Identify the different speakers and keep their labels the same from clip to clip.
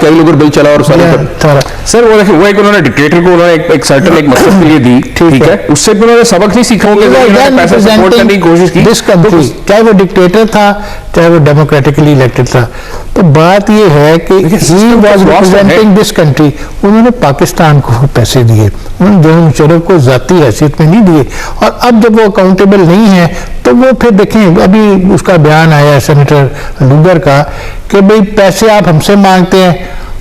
Speaker 1: کئی لوگ بل چلا اور سر وہ دیکھیں وہ ایک انہوں نے ڈکٹیٹر کو انہوں نے ایک سرٹن ایک مقصد کے لیے دی, ٹھیک ہے, اس سے بھی انہوں نے سبق نہیں سیکھا ہوگا, پیسہ سپورٹ کرنے کی کوشش کی.
Speaker 2: دس کنٹری چاہے وہ ڈکٹیٹر تھا چاہے وہ ڈیموکریٹکلی الیکٹڈ تھا, تو بات یہ ہے کہ he was representing this country. انہوں نے پاکستان کو پیسے دیے, انہوں نے جنرل مشرف کو ذاتی حیثیت میں نہیں دیے, اور اب جب وہ اکاؤنٹیبل نہیں ہے تو وہ پھر دیکھیں ابھی اس کا بیان آیا ہے سینیٹر لوگر کا کہ بھئی پیسے آپ ہم سے مانگتے ہیں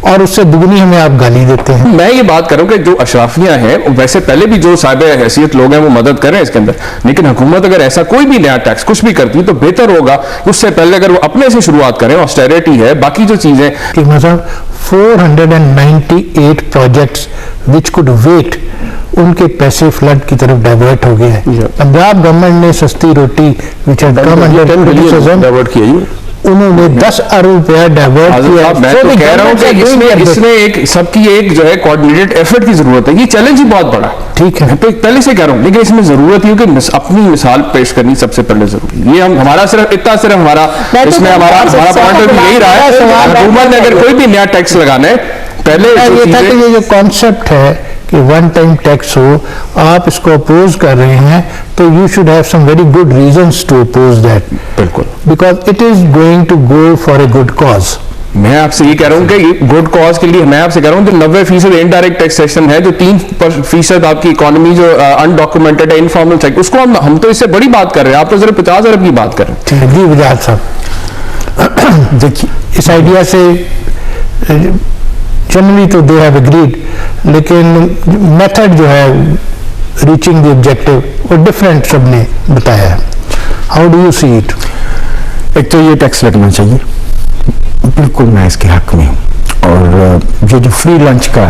Speaker 2: اور اس سے دگنی ہمیں آپ گالی دیتے ہیں.
Speaker 1: میں یہ بات کروں کہ جو اشرافیاں ہیں ویسے پہلے بھی جو صاحب حیثیت لوگ ہیں وہ مدد کریں اس کے اندر, لیکن حکومت اگر ایسا کوئی بھی نیا ٹیکس کچھ بھی کرتی تو بہتر ہوگا اس سے پہلے اگر وہ اپنے سے شروعات کریں. آسٹیرٹی ہے, باقی جو چیزیں
Speaker 2: 498 پروجیکٹس وچ کوڈ ویٹ, ان کے پیسے فلڈ کی طرف ڈائیورٹ ہو گئے ہیں. پنجاب گورنمنٹ نے سستی روٹی which had come under
Speaker 1: divert کیا,
Speaker 2: انہوں نے 10 ارب روپیہ ڈائیورٹ کیا.
Speaker 1: میں تو کہہ رہا ہوں کہ اس میں ایک سب کی ایک جو ہے کوآرڈینیٹڈ ایفرٹ کی ضرورت ہے. یہ چیلنج ہی بہت بڑا,
Speaker 2: ٹھیک ہے,
Speaker 1: میں تو پہلے سے کہہ رہا ہوں, لیکن اس میں ضرورت یہ کہ اپنی مثال پیش کرنی سب سے پہلے ضروری. یہ ہمارا صرف ہمارا اس میں ہمارا پوائنٹ یہی رہا ہے, حکومت نے اگر کوئی بھی نیا ٹیکس لگانا ہے پہلے
Speaker 2: یہ تھا کہ یہ جو کانسیپٹ ہے کہ ون ٹائم ٹیکس ہو, آپ اس کو اپوز کر رہے ہیں تو you should have some very good reasons to oppose that, بالکل, because it is going to go for a good cause.
Speaker 1: میں آپ سے یہ کہہ رہا ہوں کہ گڈ کاز کے لیے میں آپ سے کہہ رہا ہوں کہ 90% انڈائریکٹ ٹیکسیشن ہے, جو 3% آپ کی اکانومی جو انڈاکومنٹڈ ہے, انفارمل سیکٹر, اس کو ہم تو اس سے بڑی بات کر رہے ہیں, آپ تو صرف 50 ارب کی بات کر رہے ہیں.
Speaker 2: جی وجاہت صاحب, دیکھیے اس آئیڈیا سے جنرلی تو دے ہیو اگریڈ, لیکن میتھڈ جو ہے ریچنگ دی آبجیکٹو وہ ڈفرینٹ سب نے بتایا ہے. How do you see it?
Speaker 3: ایک تو یہ ٹیکس لگنا چاہیے, بالکل میں اس کے حق میں ہوں, اور جو فری لنچ کا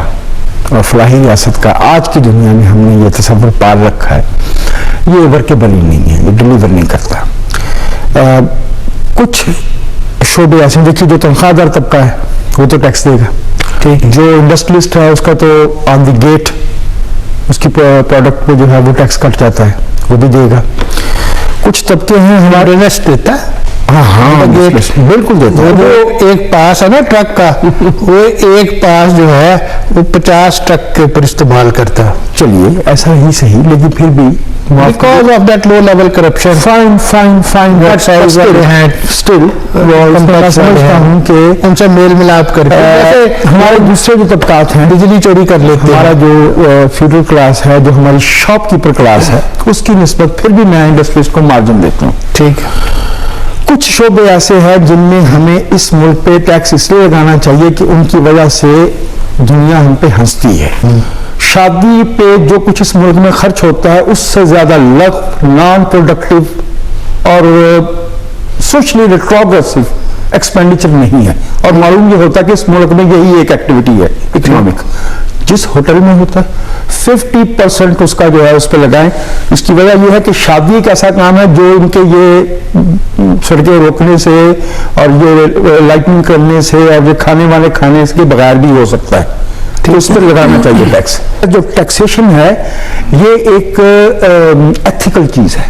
Speaker 3: اور فلاحی ریاست کا آج کی دنیا میں ہم نے یہ تصور پال رکھا ہے, یہ ورکیبل نہیں ہے, یہ ڈلیور نہیں کرتا. کچھ شعبے ایسے دیکھیے, جو تنخواہ دار طبقہ ہے وہ تو ٹیکس دے گا, ٹھیک, جو انڈسٹریلسٹ ہے اس کا تو آن دی گیٹ اس کی پروڈکٹ پہ جو ہے وہ ٹیکس کٹ جاتا ہے, وہ بھی دے گا. کچھ طبقے ہیں ہمارے ویسٹ دیتا ہے, ہاں بالکل دیتا ہے.
Speaker 2: وہ ایک پاس ہے نا ٹرک کا, وہ ایک پاس جو ہے وہ 50 ٹرک کے اوپر استعمال کرتا ہے.
Speaker 3: چلیے ایسا ہی صحیح, لیکن پھر بھی
Speaker 2: because of that low level corruption, fine still سمجھتا ہوں کہ
Speaker 3: ان سے میل ملاپ کر کے ہمارے دوسرے جو طبقات ہیں بجلی چوری کر لیتے ہیں. ہمارا جو فیوڈل کلاس ہے, جو ہماری شاپ کیپر کلاس ہے, اس کی نسبت پھر بھی میں انڈسٹریز کو مارجن دیتا ہوں, ٹھیک. کچھ شعبے ایسے ہیں جن میں ہمیں اس ملک پہ ٹیکس اس لیے لگانا چاہیے کہ ان کی وجہ سے دنیا ہم پہ ہنستی ہے. شادی پہ جو کچھ اس ملک میں خرچ ہوتا ہے اس سے زیادہ نان پروڈکٹیو اور سوشلی ریٹروگریسو ایکسپینڈیچر نہیں ہے. اور معلوم یہ ہوتا ہے کہ اس ملک میں یہی ایک ایکٹیویٹی ہے اکنامک, جس ہوٹل میں ہوتا ہے 50% اس کا جو ہے اس پہ لگائیں. اس کی وجہ یہ ہے کہ شادی ایک ایسا کام ہے جو ان کے یہ سڑکیں روکنے سے اور یہ لائٹنگ کرنے سے اور یہ کھانے والے کھانے کے بغیر بھی ہو سکتا ہے, تو اس پر لگانا چاہیے ٹیکس. جو ٹیکسیشن ہے یہ ایک ایتھیکل چیز ہے.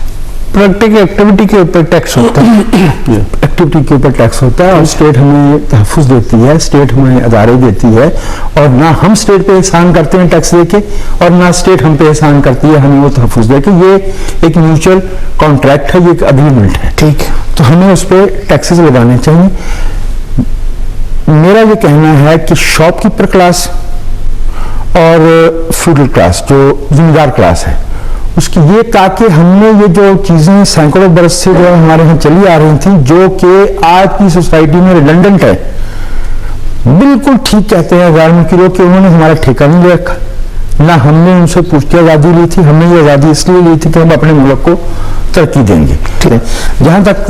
Speaker 2: پروڈکٹیو ایکٹیویٹی کے اوپر ٹیکس ہوتا ہے,
Speaker 3: ایکٹیویٹی کے اوپر ٹیکس ہوتا ہے, اور اسٹیٹ ہمیں تحفظ دیتی ہے, اسٹیٹ ہمیں ادارے دیتی ہے, اور نہ ہم اسٹیٹ پہ احسان کرتے ہیں ٹیکس دے کے, اور نہ اسٹیٹ ہم پہ احسان کرتی ہے ہمیں وہ تحفظ دے کے. یہ ایک میوچل کانٹریکٹ ہے, یہ ایک اگریمنٹ ہے, ٹھیک, تو ہمیں اس پہ ٹیکسز لگانے چاہیے. میرا یہ کہنا ہے کہ شاپ کیپر کلاس اور فیوڈل کلاس جو زمیندار کلاس ہے, اس کی یہ تاکہ ہم نے یہ جو چیزیں سینکڑوں برس سے جو ہمارے یہاں چلی آ رہی تھیں, جو کہ آج کی سوسائٹی میں ریڈنڈنٹ ہے, بالکل ٹھیک کہتے ہیں غیر ملکی لوگ کہ انہوں نے ہمارا ٹھیکہ نہیں لے رکھا, نہ ہم نے ان سے پوچھ کے آزادی لی تھی, ہم نے یہ آزادی اس لیے لی تھی کہ ہم اپنے ملک کو ترقی دیں گے. ٹھیک ہے, جہاں تک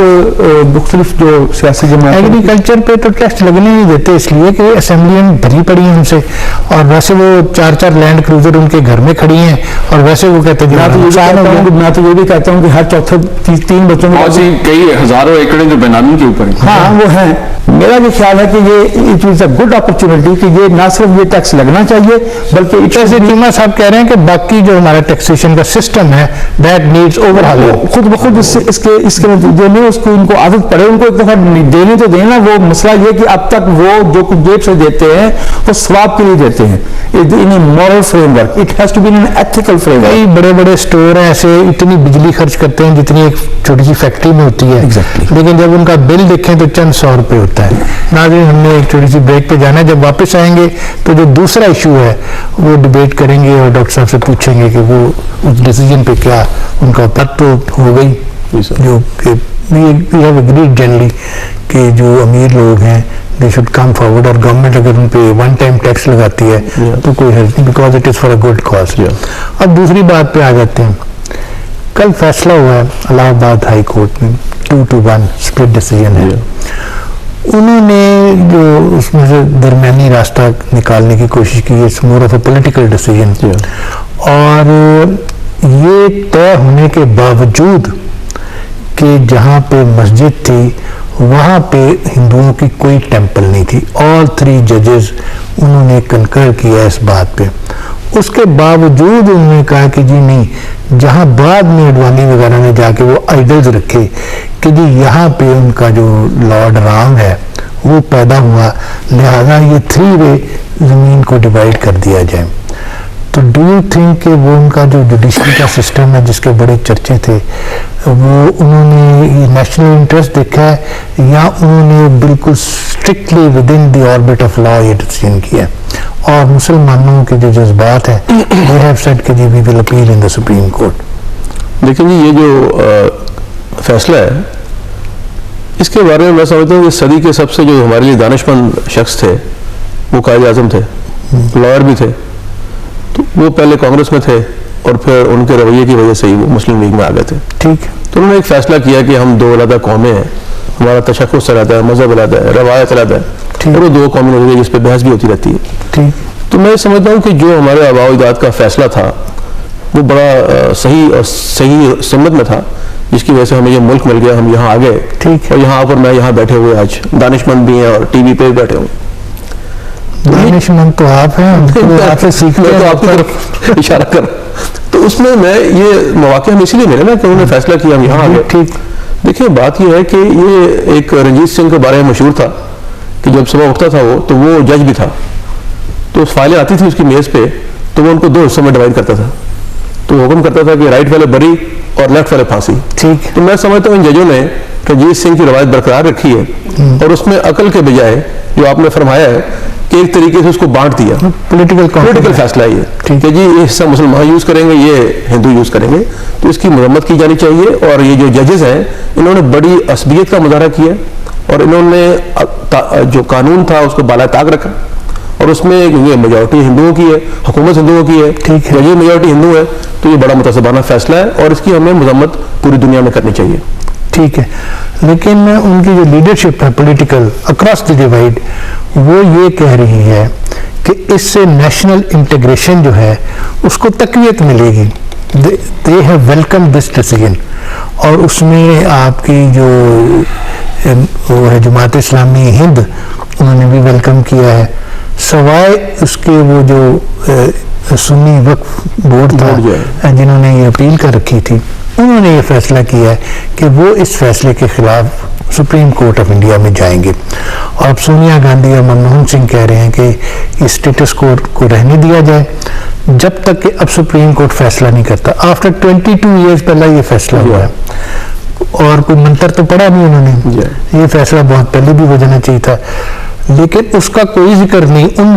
Speaker 3: مختلف جو سیاسی جماعت
Speaker 2: ایگریکلچر پہ تو ٹیکس لگنے نہیں دیتے, اس لیے کہ اسمبلی میں بھری پڑی ہیں ان سے, اور ویسے وہ 4 لینڈ کروزر ان کے گھر میں کھڑی ہیں, اور ویسے وہ کہتے ہیں
Speaker 3: میں تو یہ بھی کہتا ہوں کہ ہر چوتھے 3 بچوں میں
Speaker 1: کئی ہزاروں ایکڑ جو بینامی کے اوپر,
Speaker 3: ہاں وہ ہیں. میرا یہ خیال ہے کہ یہ it is a good opportunity کہ یہ نہ صرف یہ ٹیکس لگنا چاہیے بلکہ
Speaker 2: چیمہ صاحب کہہ رہے ہیں کہ باقی جو ہمارا ٹیکسیشن کا سسٹم ہے دیٹ نیڈز اوور ہال.
Speaker 3: خود بخود اس کے اس کے نتیجے میں اس کو ان کو عادت پڑے, ان کو ایک دفعہ دینے تو دینا. وہ مسئلہ یہ کہ اب تک وہ جو کچھ جیب سے دیتے ہیں وہ ثواب کے لیے دیتے ہیں, in moral framework. It has to be an ethical framework.
Speaker 2: کئی بڑے بڑے اسٹور ہیں ایسے اتنی بجلی خرچ کرتے ہیں جتنی ایک چھوٹی سی فیکٹری میں ہوتی ہے, لیکن جب ان کا بل دیکھیں تو چند 100 روپے ہوتا ہے. ناظرین, ہم نے ایک چھوٹی سی بریک پہ جانا ہے. جب واپس آئیں گے تو جو دوسرا ایشو ہے وہ ڈیبیٹ کریں گے اور ڈاکٹر صاحب سے پوچھیں گے کہ وہ اس ڈیسیجن پہ کیا ان کا بات تو ہو گئی جو کہ وی ہیو اگریڈ جنرلی کہ جو امیر لوگ ہیں دے شوڈ کم فارورڈ, اور گورنمنٹ اگر ان پہ ون ٹائم ٹیکس لگاتی ہے تو کوئی حرج نہیں, because it is for a good cause. اب دوسری بات پہ آ جاتے ہیں. کل فیصلہ ہوا ہے الہ آباد ہائی کورٹ میں 2-1 اسپلٹ ڈیسیجن ہے. انہوں نے جو اس میں سے درمیانی راستہ نکالنے کی کوشش کی, it's more of a political decision, اور یہ طے ہونے کے باوجود کہ جہاں پہ مسجد تھی وہاں پہ ہندوؤں کی کوئی ٹیمپل نہیں تھی. آل 3 ججز انہوں نے کنکر کیا اس بات پہ. اس کے باوجود انہوں نے کہا کہ جی نہیں, جہاں بعد میں اڈوانی وغیرہ نے جا کے وہ آئیڈلز رکھے کہ جی یہاں پہ ان کا جو لارڈ رام ہے وہ پیدا ہوا, لہذا یہ 3 وے زمین کو ڈیوائڈ کر دیا جائے. تو ڈو یو تھنک کہ وہ ان کا جو جوڈیشری کا سسٹم ہے جس کے بڑے چرچے تھے, وہ انہوں نے یہ نیشنل انٹرسٹ دیکھا ہے یا انہوں نے بالکل strictly with in the orbit of law یہ ڈیسیژن کیا ہے؟ اور مسلمانوں کے جو جذبات ہیں they have said کہ جی we will appeal in the Supreme Court.
Speaker 1: لیکن جی یہ جو فیصلہ ہے اس کے بارے میں میں سمجھتا ہوں کہ صدی کے سب سے جو ہمارے لیے دانشمند شخص تھے وہ قائد اعظم تھے, لائر بھی تھے. تو وہ پہلے کانگریس میں تھے اور پھر ان کے رویے کی وجہ سے ہی وہ مسلم لیگ میں آ گئے تھے.
Speaker 2: ٹھیک,
Speaker 1: تو انہوں نے ایک فیصلہ کیا کہ ہم 2 علیحدہ قومیں ہیں, ہمارا تشخص علیحدہ ہے, مذہب علیحدہ ہے, روایت علیحدہ ہے, اور وہ 2 قومیں ہوتی ہے جس پہ بحث بھی ہوتی رہتی ہے. تو میں سمجھتا ہوں کہ جو ہمارے آباء و اجداد کا فیصلہ تھا وہ بڑا صحیح سمت میں تھا, جس کی وجہ سے ہمیں یہ ملک مل گیا, ہم یہاں آ گئے, اور یہاں پر میں یہاں بیٹھے ہوئے آج دانشمند بھی ہیں اور ٹی وی پہ بیٹھے ہوں.
Speaker 2: دانشمند تو آپ ہیں, آپ سے سیکھتے ہیں,
Speaker 1: آپ کی طرف اشارہ کر. تو اس میں یہ مواقع ہم اسی لیے ملے نا کہ انہوں نے فیصلہ کیا ہم یہاں آ گئے.
Speaker 2: ٹھیک,
Speaker 1: دیکھیں بات یہ ہے کہ یہ ایک رنجیت سنگھ کے بارے میں مشہور تھا کہ جب صبح اٹھتا تھا وہ تو وہ جج بھی تھا, تو فائلیں آتی تھی اس کی میز پہ تو وہ ان کو 2 حصوں میں ڈیوائڈ کرتا تھا. تو وہ حکم کرتا تھا کہ رائٹ والے بری اور لیفٹ والے پھانسی.
Speaker 2: ٹھیک,
Speaker 1: تو میں سمجھتا ہوں ان ججوں نے رنجیت سنگھ کی روایت برقرار رکھی ہے اور اس میں عقل کے بجائے جو آپ نے فرمایا ہے کہ ایک طریقے سے اس کو بانٹ دیا. پولیٹیکل فیصلہ یہ کہ جی یہ حصہ مسلمان یوز کریں گے, یہ ہندو یوز کریں گے. تو اس کی مرمت کی جانی چاہیے. اور یہ جو ججز ہیں انہوں نے بڑی عصبیت کا مظاہرہ کیا اور انہوں نے جو قانون تھا اس کو بالا طاق رکھا, اور اس میں میجورٹی ہندوؤں کی ہے, حکومت ہندوؤں کی ہے, ججز میجورٹی ہندو ہے. تو یہ بڑا متعصبانہ فیصلہ ہے اور اس کی ہمیں مذمت پوری دنیا میں کرنی چاہیے.
Speaker 2: ٹھیک ہے, لیکن ان کی جو لیڈرشپ ہے پولیٹیکل اکراس دی ڈیوائڈ, وہ یہ کہہ رہی ہے کہ اس سے نیشنل انٹیگریشن جو ہے اس کو تقویت ملے گی. They have welcome this decision, اور اس میں آپ کی جو وہ ہے جماعت اسلامی ہند, انہوں نے بھی ویلکم کیا ہے, سوائے اس کے وہ جو سنی وقف بورڈ تھا جنہوں نے یہ اپیل کر رکھی تھی, انہوں نے یہ فیصلہ کیا ہے کہ وہ اس فیصلے کے خلاف سپریم کورٹ آف انڈیا میں جائیں گے. اور اب سونیا گاندھی اور منموہن سنگھ کہہ رہے ہیں کہ اس اسٹیٹس کو رہنے دیا جائے جب تک کہ اب سپریم کورٹ فیصلہ نہیں کرتا. آفٹر 22 ایئرز پہلا یہ فیصلہ ہوا ہے, اور کوئی منتر تو پڑھا نہیں انہوں نے, یہ فیصلہ بہت پہلے بھی ہو جانا چاہیے تھا, لیکن اس کا کوئی ذکر نہیں. ان